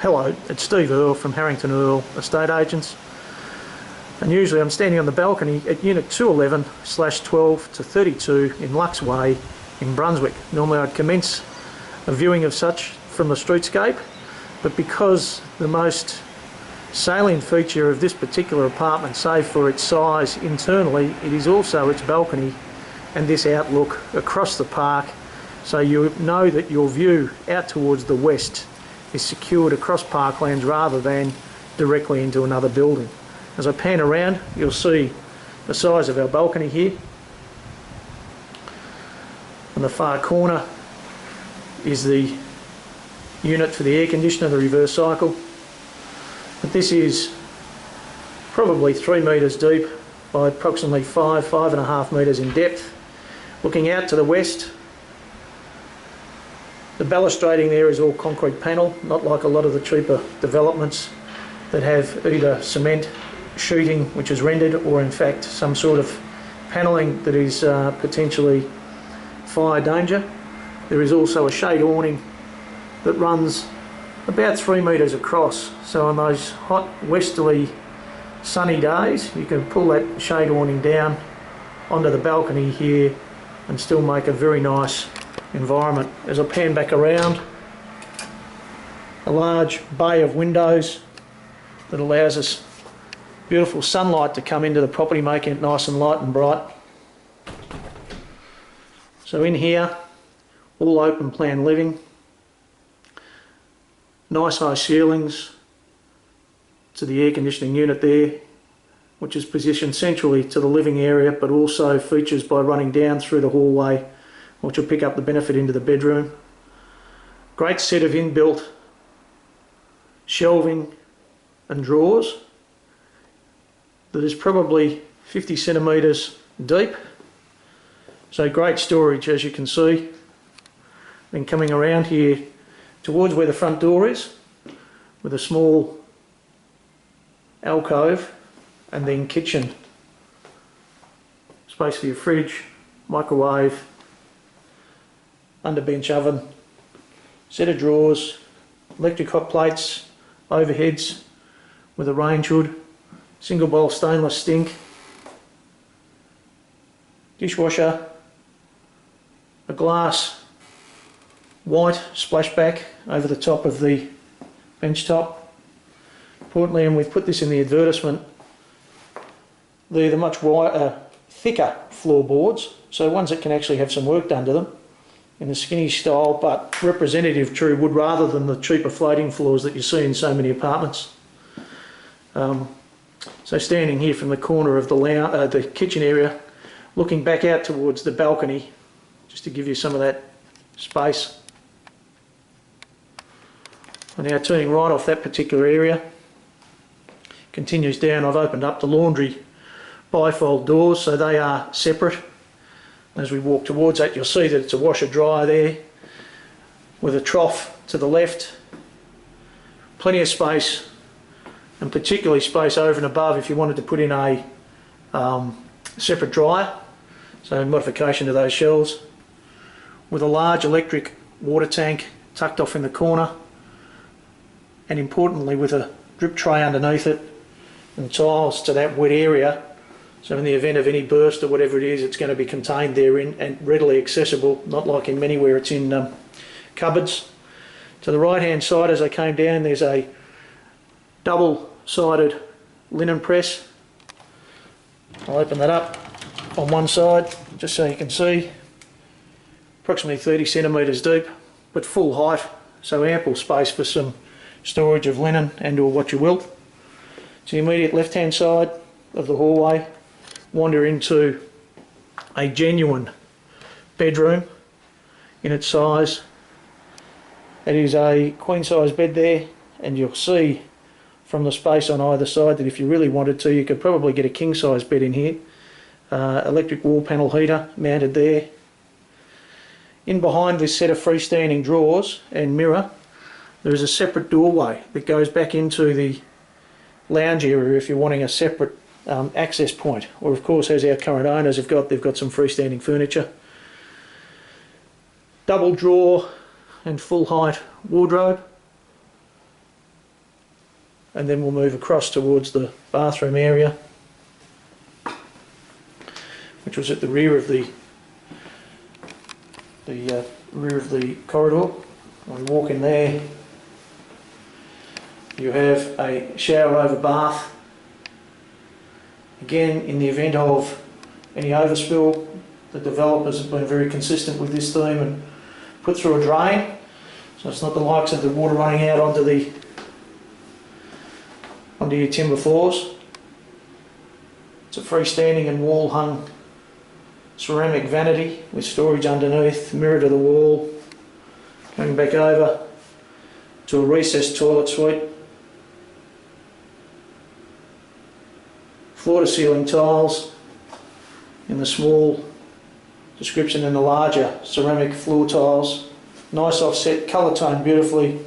Hello, it's Steve Earle from Harrington Earle Estate Agents, and usually I'm standing on the balcony at Unit 211/12 to 32 in Lux Way in Brunswick. Normally I'd commence a viewing of such from the streetscape, but because the most salient feature of this particular apartment, save for its size internally, it is also its balcony and this outlook across the park, so you know that your view out towards the west is secured across parklands rather than directly into another building. As I pan around, you'll see the size of our balcony here. On the far corner is the unit for the air conditioner, the reverse cycle. But this is probably 3 metres deep by approximately 5.5 metres in depth. Looking out to the west, the balustrading there is all concrete panel, not like a lot of the cheaper developments that have either cement sheeting which is rendered or in fact some sort of panelling that is potentially fire danger. There is also a shade awning that runs about 3 metres across, so on those hot westerly sunny days you can pull that shade awning down onto the balcony here and still make a very nice environment. As I pan back around, a large bay of windows that allows us beautiful sunlight to come into the property, making it nice and light and bright. So in here, all open plan living, nice high ceilings to the air conditioning unit there, which is positioned centrally to the living area, but also features by running down through the hallway, which will pick up the benefit into the bedroom. Great set of inbuilt shelving and drawers that is probably 50 centimetres deep. So great storage, as you can see. Then coming around here towards where the front door is, with a small alcove and then kitchen. Space for your fridge, microwave, underbench oven, set of drawers, electric hot plates, overheads with a range hood, single bowl stainless sink, dishwasher, a glass white splashback over the top of the bench top. Importantly, and we've put this in the advertisement, they're the much wider, thicker floorboards, so ones that can actually have some work done to them, in the skinny style but representative true wood rather than the cheaper floating floors that you see in so many apartments. So standing here from the corner of the kitchen area, looking back out towards the balcony, just to give you some of that space. And now turning right off that particular area, continues down. I've opened up the laundry bifold doors, so they are separate. As we walk towards that, you'll see that it's a washer dryer there with a trough to the left. Plenty of space, and particularly space over and above if you wanted to put in a separate dryer, so modification to those shelves, with a large electric water tank tucked off in the corner, and importantly with a drip tray underneath it and tiles to that wet area. So in the event of any burst or whatever it is, it's going to be contained therein and readily accessible, not like in many where it's in cupboards. To the right hand side as I came down, there's a double-sided linen press. I'll open that up on one side just so you can see. Approximately 30 centimetres deep, but full height, so ample space for some storage of linen and or what you will. To the immediate left hand side of the hallway, wander into a genuine bedroom in its size. It is a queen size bed there, and you'll see from the space on either side that if you really wanted to, you could probably get a king size bed in here. Electric wall panel heater mounted there. In behind this set of freestanding drawers and mirror, there is a separate doorway that goes back into the lounge area if you're wanting a separate access point, or of course as our current owners have got, they've got some freestanding furniture. Double drawer and full height wardrobe. and then we'll move across towards the bathroom area, which was at the rear of the corridor. When we walk in there, you have a shower over bath. Again, in the event of any overspill, the developers have been very consistent with this theme and put through a drain, so it's not the likes of the water running out onto your timber floors. It's a freestanding and wall hung ceramic vanity with storage underneath, mirror to the wall, going back over to a recessed toilet suite. Floor to ceiling tiles in the small description and the larger ceramic floor tiles. Nice offset, colour toned beautifully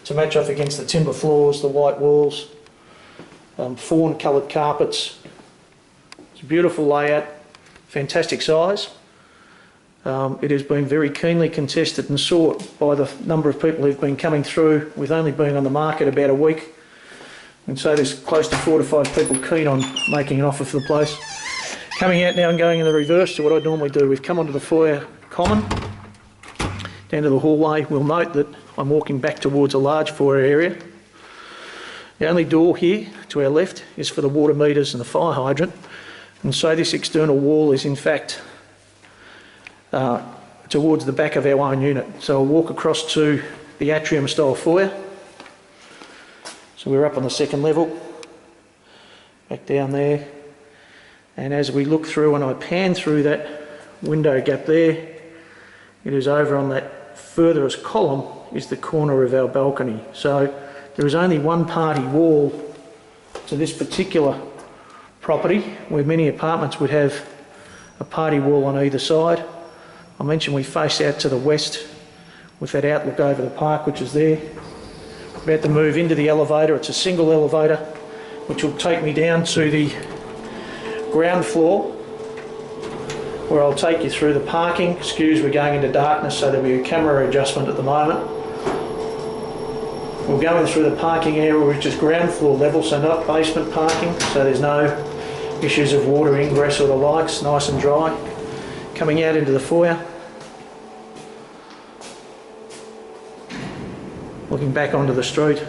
to match off against the timber floors, the white walls, fawn coloured carpets. It's a beautiful layout, fantastic size. It has been very keenly contested and sought by the number of people who've been coming through, with only being on the market about a week. And so there's close to 4 to 5 people keen on making an offer for the place. Coming out now and going in the reverse to what I normally do, we've come onto the foyer common, down to the hallway. We'll note that I'm walking back towards a large foyer area. The only door here to our left is for the water meters and the fire hydrant, and so this external wall is in fact towards the back of our own unit. So I'll walk across to the atrium style foyer. So we're up on the second level, back down there, and as we look through and I pan through that window gap there, it is over on that furthest column is the corner of our balcony. So there is only one party wall to this particular property, where many apartments would have a party wall on either side. I mentioned we face out to the west with that outlook over the park, which is there. About to move into the elevator. It's a single elevator which will take me down to the ground floor, where I'll take you through the parking. Excuse, we're going into darkness, so there'll be a camera adjustment at the moment. We're going through the parking area, which is ground floor level, so not basement parking, so there's no issues of water ingress or the likes, nice and dry. Coming out into the foyer, looking back onto the street,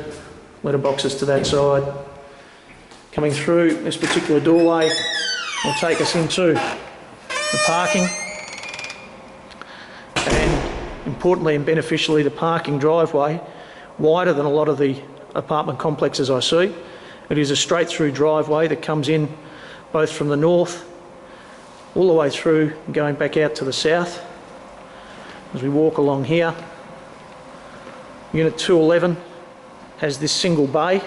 letterboxes to that side. Coming through this particular doorway will take us into the parking, and importantly and beneficially, the parking driveway, wider than a lot of the apartment complexes I see. It is a straight through driveway that comes in both from the north all the way through and going back out to the south. As we walk along here, Unit 211 has this single bay.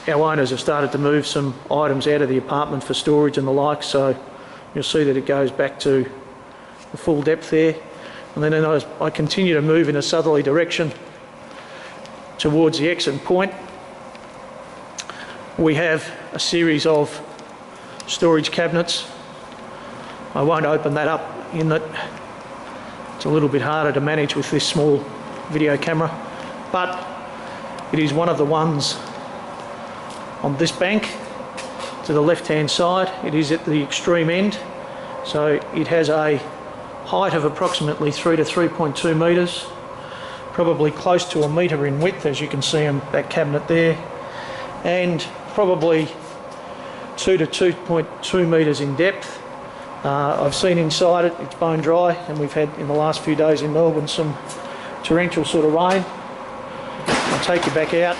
Our owners have started to move some items out of the apartment for storage and the like, so you'll see that it goes back to the full depth there. And then as I continue to move in a southerly direction towards the exit point, we have a series of storage cabinets. I won't open that up in that it's a little bit harder to manage with this small video camera, but it is one of the ones on this bank to the left hand side. It is at the extreme end, so it has a height of approximately 3 to 3.2 metres, probably close to a metre in width, as you can see on that cabinet there, and probably 2 to 2.2 metres in depth. I've seen inside it, it's bone dry, and we've had in the last few days in Melbourne some torrential sort of rain. I'll take you back out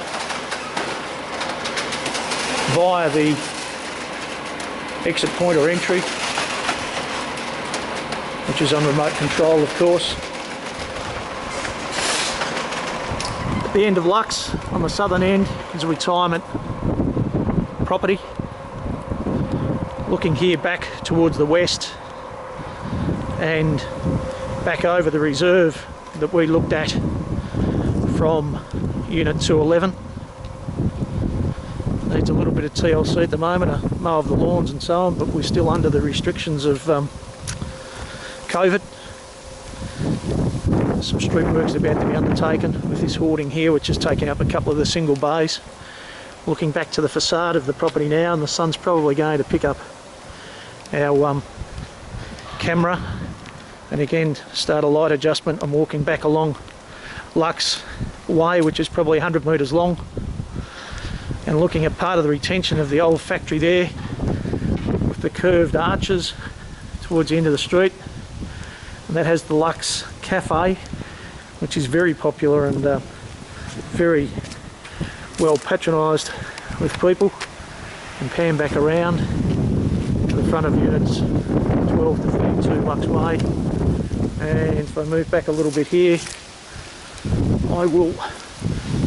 via the exit point or entry, which is on remote control of course. At the end of Lux, on the southern end, is a retirement property. Looking here back towards the west and back over the reserve that we looked at from Unit 211. Needs a little bit of TLC at the moment, a mow of the lawns and so on, but we're still under the restrictions of COVID. Some street works about to be undertaken with this hoarding here, which is taking up a couple of the single bays. Looking back to the facade of the property now, and the sun's probably going to pick up our camera, and again start a light adjustment. I'm walking back along Lux Way, which is probably 100 metres long, and looking at part of the retention of the old factory there with the curved arches towards the end of the street, and that has the Lux Cafe, which is very popular and very well patronised with people. And pan back around to the front of units 12 to 32 Lux Way, and if I move back a little bit here, I will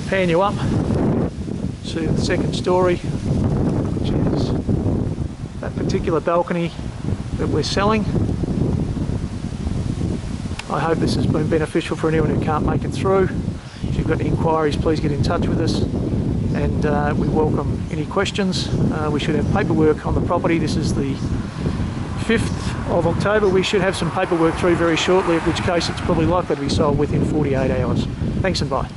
pan you up to the second story, which is that particular balcony that we're selling. I hope this has been beneficial for anyone who can't make it through. If you've got any inquiries, please get in touch with us, and we welcome any questions. We should have paperwork on the property. This is the 5th of October. We should have some paperwork through very shortly, in which case it's probably likely to be sold within 48 hours. Thanks and bye.